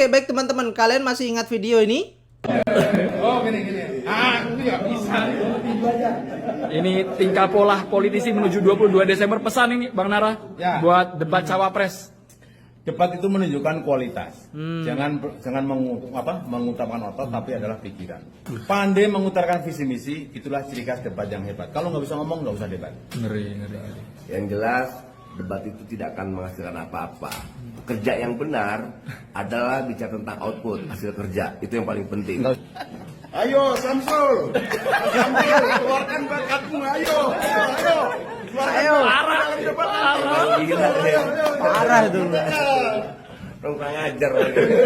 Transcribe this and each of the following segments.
Oke, baik teman-teman, kalian masih ingat video ini? Oh, gini. Itu nggak bisa. Ini tingkah pola politisi menuju 22 Desember. Pesan ini Bang Nara buat debat cawapres. Debat itu menunjukkan kualitas. Jangan mengutamakan otot, tapi adalah pikiran. Pandai mengutarakan visi misi, itulah ciri khas debat yang hebat. Kalau nggak bisa ngomong, nggak usah debat. Ngeri. Yang jelas debat itu tidak akan menghasilkan apa-apa. Kerja yang benar adalah bicara tentang output, hasil kerja. Itu yang paling penting. Ayo Samsul, keluarkan bakatmu, ayo. Parah itu. Kurang ajar.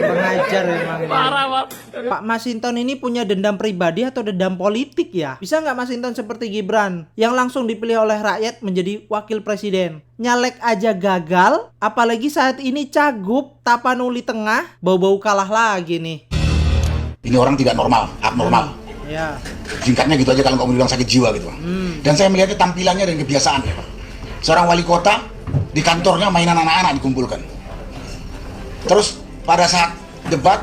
Pengajar emang. Parah, Pak. Pak Masinton ini punya dendam pribadi atau dendam politik ya? Bisa nggak Masinton seperti Gibran yang langsung dipilih oleh rakyat menjadi wakil presiden? Nyalek aja gagal, apalagi saat ini Cagup Tapanuli Tengah bau-bau kalah lagi nih. Ini orang tidak normal, abnormal. Ya. Singkatnya gitu aja kalau nggak mau bilang sakit jiwa gitu. Dan saya melihatnya tampilannya dan kebiasaannya, Pak. Seorang wali kota di kantornya mainan anak-anak dikumpulkan. Terus pada saat debat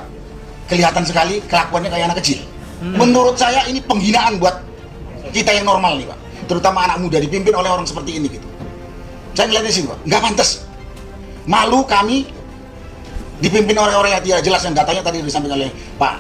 kelihatan sekali kelakuannya kayak anak kecil. Menurut saya ini penghinaan buat kita yang normal nih, Pak. Terutama anak muda dipimpin oleh orang seperti ini gitu. Saya ngeliatnya sih, Pak, nggak pantas. Malu kami dipimpin oleh orang yang tidak jelas yang datanya tadi disampaikan oleh Pak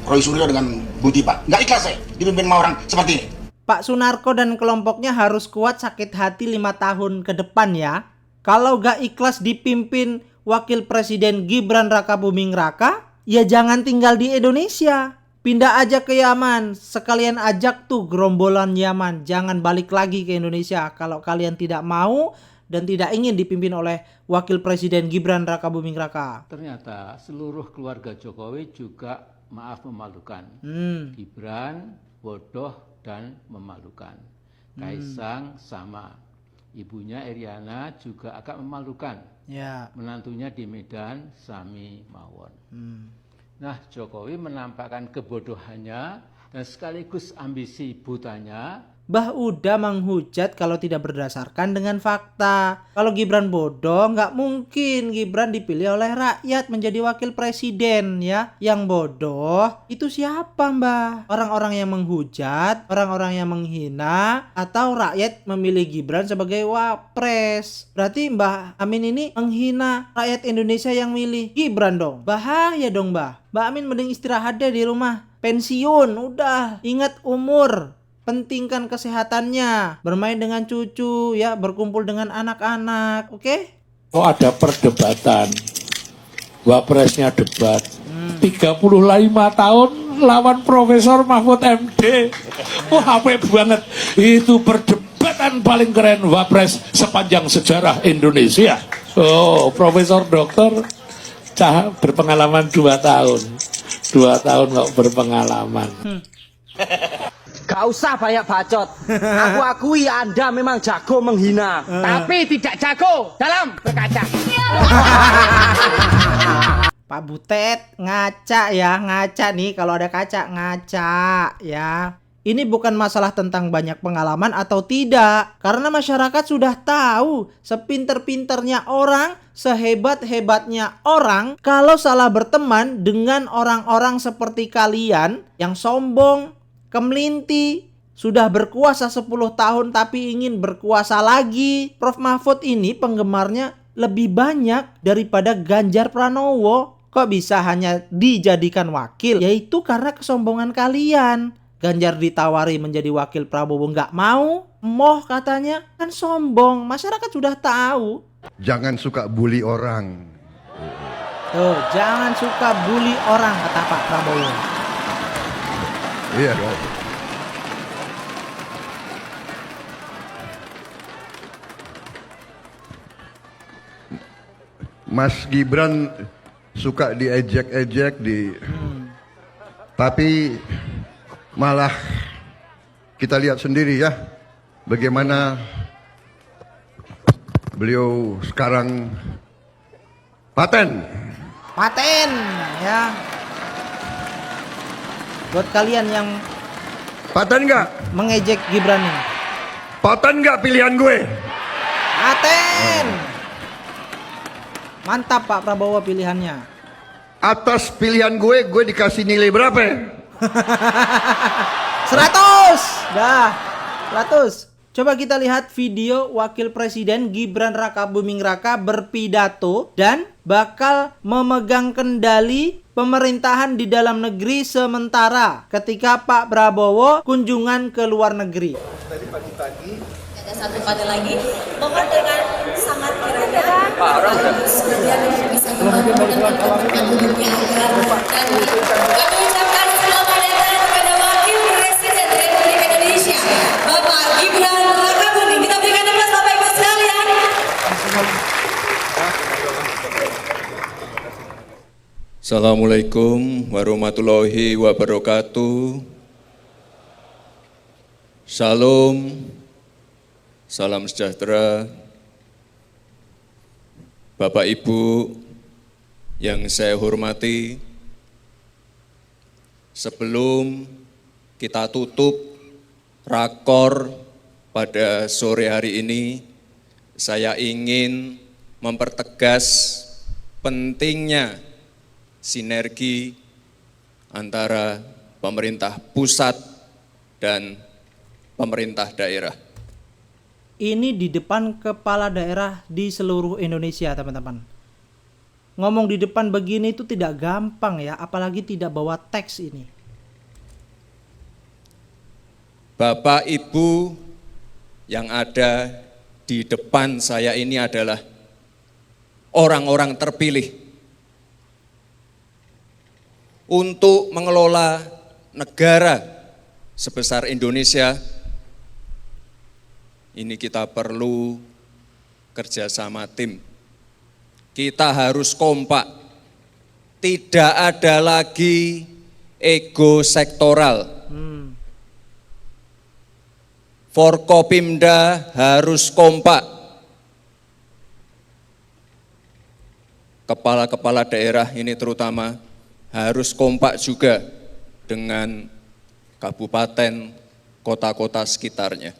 Roy Suryo dengan Bu Tipa. Nggak ikhlas saya dipimpin sama orang seperti ini. Pak Sunarko dan kelompoknya harus kuat sakit hati 5 tahun ke depan ya. Kalau nggak ikhlas dipimpin Wakil Presiden Gibran Rakabuming Raka, ya jangan tinggal di Indonesia. Pindah aja ke Yaman, sekalian ajak tuh gerombolan Yaman. Jangan balik lagi ke Indonesia kalau kalian tidak mau dan tidak ingin dipimpin oleh Wakil Presiden Gibran Rakabuming Raka. Ternyata seluruh keluarga Jokowi juga maaf memalukan. Gibran bodoh dan memalukan. Kaisang sama. Ibunya Iriana juga agak memalukan. Ya. Menantunya di Medan, Sami Mawon. Nah, Jokowi menampakkan kebodohannya dan sekaligus ambisi butanya. Bah udah menghujat kalau tidak berdasarkan dengan fakta. Kalau Gibran bodoh, nggak mungkin Gibran dipilih oleh rakyat menjadi wakil presiden ya. Yang bodoh itu siapa Mbah? Orang-orang yang menghujat, orang-orang yang menghina, atau rakyat memilih Gibran sebagai wapres. Berarti Mbah Amin ini menghina rakyat Indonesia yang milih Gibran dong. Bahaya dong Mbah. Mbah Amin mending istirahat deh di rumah. Pensiun, udah. Ingat umur. Pentingkan kesehatannya, bermain dengan cucu, ya, berkumpul dengan anak-anak, oke? Oh, ada perdebatan, wapresnya debat, 35 tahun lawan Profesor Mahfud MD. Wah, apik banget. Itu perdebatan paling keren wapres sepanjang sejarah Indonesia. Oh, Profesor Dokter berpengalaman 2 tahun. 2 tahun kok berpengalaman. Gak usah banyak bacot. Aku akui Anda memang jago menghina, tapi tidak jago dalam berkaca. Pak Butet ngaca ya, ngaca nih, kalau ada kaca ngaca ya. Ini bukan masalah tentang banyak pengalaman atau tidak, karena masyarakat sudah tahu sepinter-pinternya orang, sehebat-hebatnya orang, kalau salah berteman dengan orang-orang seperti kalian yang sombong, kemelinti, sudah berkuasa 10 tahun tapi ingin berkuasa lagi. Prof Mahfud ini penggemarnya lebih banyak daripada Ganjar Pranowo. Kok bisa hanya dijadikan wakil? Yaitu karena kesombongan kalian. Ganjar ditawari menjadi wakil Prabowo nggak mau. Moh katanya, kan sombong. Masyarakat sudah tahu. Jangan suka bully orang. Tuh, jangan suka bully orang, kata Pak Prabowo. Iya. Mas Gibran suka diejek-ejek tapi malah kita lihat sendiri ya bagaimana beliau sekarang paten ya. Buat kalian yang paten nggak mengejek Gibran ini, paten nggak pilihan gue? paten. Mantap Pak Prabowo pilihannya. Atas pilihan gue dikasih nilai berapa ya? 100. Dah. 100. Coba kita lihat video Wakil Presiden Gibran Rakabuming Raka berpidato dan bakal memegang kendali pemerintahan di dalam negeri sementara ketika Pak Prabowo kunjungan ke luar negeri. Tadi pagi-pagi ada satu panel lagi, mohon dengan sangat kiranya kemudian bisa membantu mempertemukan duduknya agar dan kami ucapkan selamat datang kepada Wakil Presiden Republik Indonesia Bapak Gibran Rakabuming. Kita berikan aplaus Bapak Ibu sekalian. Assalamualaikum warahmatullahi wabarakatuh. Salam, salam sejahtera. Bapak Ibu yang saya hormati, sebelum kita tutup rakor pada sore hari ini, saya ingin mempertegas pentingnya sinergi antara pemerintah pusat dan pemerintah daerah. Ini di depan kepala daerah di seluruh Indonesia, teman-teman. Ngomong di depan begini itu tidak gampang ya, apalagi tidak bawa teks ini. Bapak Ibu yang ada di depan saya ini adalah orang-orang terpilih untuk mengelola negara sebesar Indonesia. Ini kita perlu kerjasama tim. Kita harus kompak. Tidak ada lagi ego sektoral. Forkopimda harus kompak. Kepala-kepala daerah ini terutama harus kompak juga dengan kabupaten, kota-kota sekitarnya.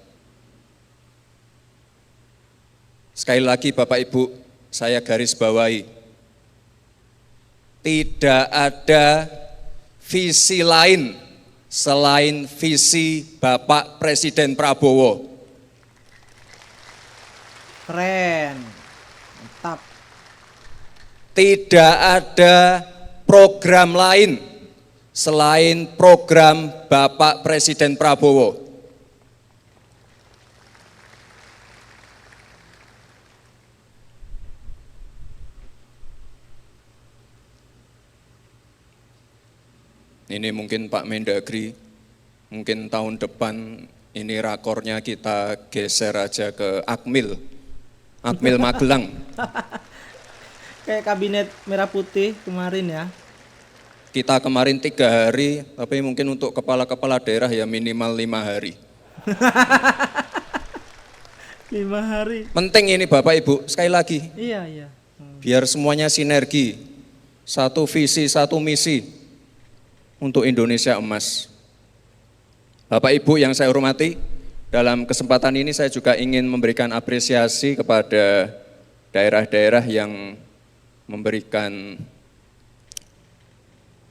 Sekali lagi Bapak Ibu, saya garis bawahi, tidak ada visi lain selain visi Bapak Presiden Prabowo. Keren, mantap. Tidak ada program lain selain program Bapak Presiden Prabowo. Ini mungkin Pak Mendagri, mungkin tahun depan ini rakornya kita geser aja ke Akmil Magelang. Kayak kabinet merah putih kemarin ya. Kita kemarin 3 hari, tapi mungkin untuk kepala-kepala daerah ya minimal 5 hari. 5 hari. Penting ini Bapak Ibu, sekali lagi. Iya. Biar semuanya sinergi, satu visi, satu misi untuk Indonesia emas. Bapak Ibu yang saya hormati, dalam kesempatan ini saya juga ingin memberikan apresiasi kepada daerah-daerah yang memberikan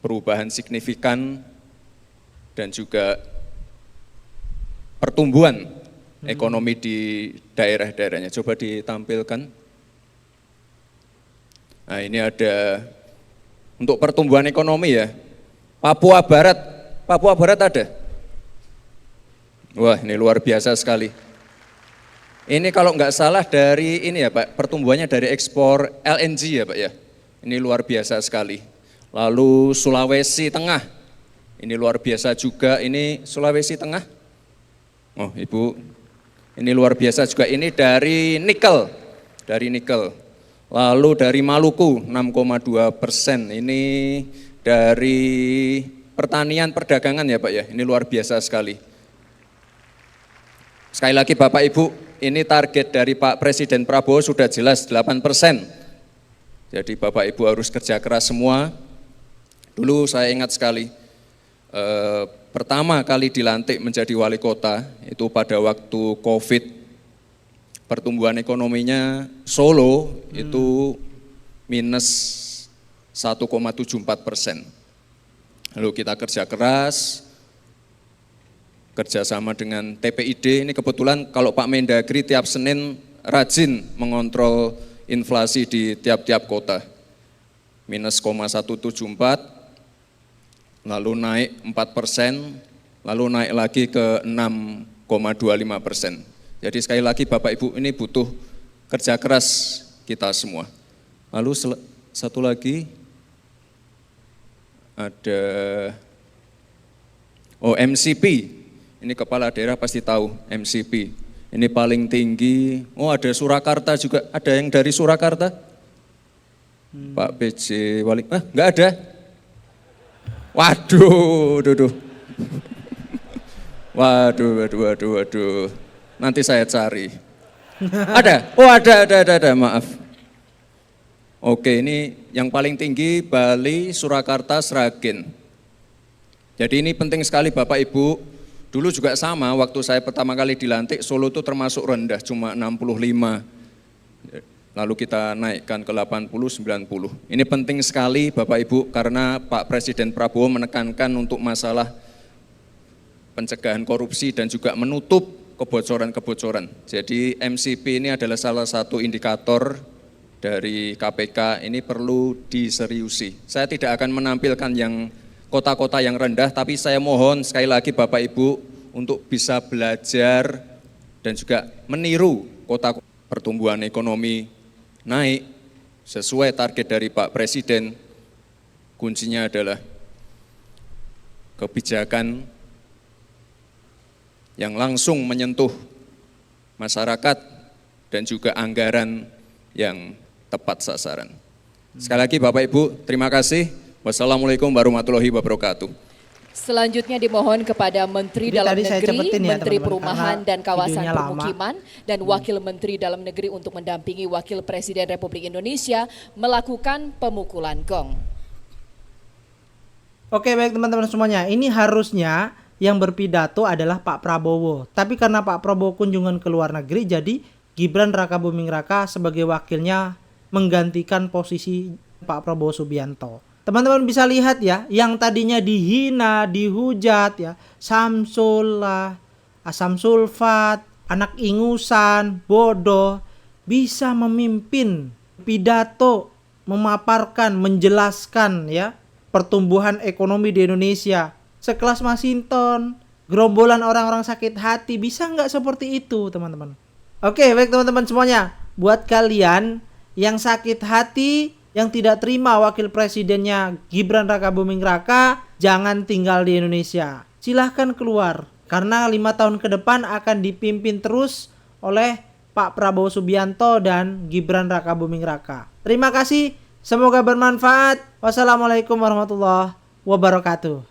perubahan signifikan dan juga pertumbuhan ekonomi di daerah-daerahnya. Coba ditampilkan. Nah, ini ada untuk pertumbuhan ekonomi ya. Papua Barat ada. Wah, ini luar biasa sekali. Ini kalau nggak salah dari ini ya Pak, pertumbuhannya dari ekspor LNG ya Pak ya. Ini luar biasa sekali. Lalu Sulawesi Tengah, ini luar biasa juga. Ini Sulawesi Tengah. Oh Ibu, ini luar biasa juga. Ini dari nikel, Lalu dari Maluku 6,2%. Ini dari pertanian perdagangan ya Pak ya, ini luar biasa sekali. Sekali lagi Bapak Ibu, ini target dari Pak Presiden Prabowo sudah jelas 8%. Jadi Bapak Ibu harus kerja keras semua. Dulu saya ingat sekali, pertama kali dilantik menjadi wali kota, itu pada waktu COVID, pertumbuhan ekonominya Solo itu minus 1,74%. Lalu kita kerja keras, kerjasama dengan TPID, ini kebetulan kalau Pak Mendagri tiap Senin rajin mengontrol inflasi di tiap-tiap kota. Minus 0,174, lalu naik 4%, lalu naik lagi ke 6,25%. Jadi sekali lagi Bapak Ibu, ini butuh kerja keras kita semua. Lalu satu lagi, ada MCP. Ini kepala daerah pasti tahu MCP. Ini paling tinggi. Oh, ada Surakarta juga. Ada yang dari Surakarta? Pak PJ Wali. Enggak ada. Waduh. Waduh. Nanti saya cari. Ada? Oh, ada. Maaf. Oke, ini yang paling tinggi Bali, Surakarta, Sragen. Jadi ini penting sekali Bapak Ibu. Dulu juga sama, waktu saya pertama kali dilantik, Solo itu termasuk rendah, cuma 65. Lalu kita naikkan ke 80, 90. Ini penting sekali Bapak Ibu, karena Pak Presiden Prabowo menekankan untuk masalah pencegahan korupsi dan juga menutup kebocoran-kebocoran. Jadi MCP ini adalah salah satu indikator dari KPK, ini perlu diseriusi. Saya tidak akan menampilkan yang kota-kota yang rendah, tapi saya mohon sekali lagi Bapak Ibu untuk bisa belajar dan juga meniru kota pertumbuhan ekonomi naik sesuai target dari Pak Presiden. Kuncinya adalah kebijakan yang langsung menyentuh masyarakat dan juga anggaran yang tepat sasaran. Sekali lagi Bapak Ibu, terima kasih. Wassalamualaikum warahmatullahi wabarakatuh. Selanjutnya dimohon kepada Menteri Jadi Dalam tadi saya Negeri, cepetin ya, Menteri teman-teman, Perumahan karena dan Kawasan videonya lama. Permukiman dan Wakil Menteri Dalam Negeri untuk mendampingi Wakil Presiden Republik Indonesia melakukan pemukulan gong. Oke, baik teman-teman semuanya, ini harusnya yang berpidato adalah Pak Prabowo. Tapi karena Pak Prabowo kunjungan ke luar negeri, jadi Gibran Rakabuming Raka sebagai wakilnya menggantikan posisi Pak Prabowo Subianto. Teman-teman bisa lihat ya, yang tadinya dihina, dihujat ya, Samsul lah, asam sulfat, anak ingusan, bodoh, bisa memimpin pidato, memaparkan, menjelaskan ya pertumbuhan ekonomi di Indonesia. Sekelas Masinton, gerombolan orang-orang sakit hati, bisa nggak seperti itu teman-teman? Oke, baik teman-teman semuanya, buat kalian yang sakit hati, yang tidak terima wakil presidennya Gibran Rakabuming Raka, jangan tinggal di Indonesia. Silahkan keluar, karena 5 tahun ke depan akan dipimpin terus oleh Pak Prabowo Subianto dan Gibran Rakabuming Raka. Terima kasih, semoga bermanfaat. Wassalamualaikum warahmatullahi wabarakatuh.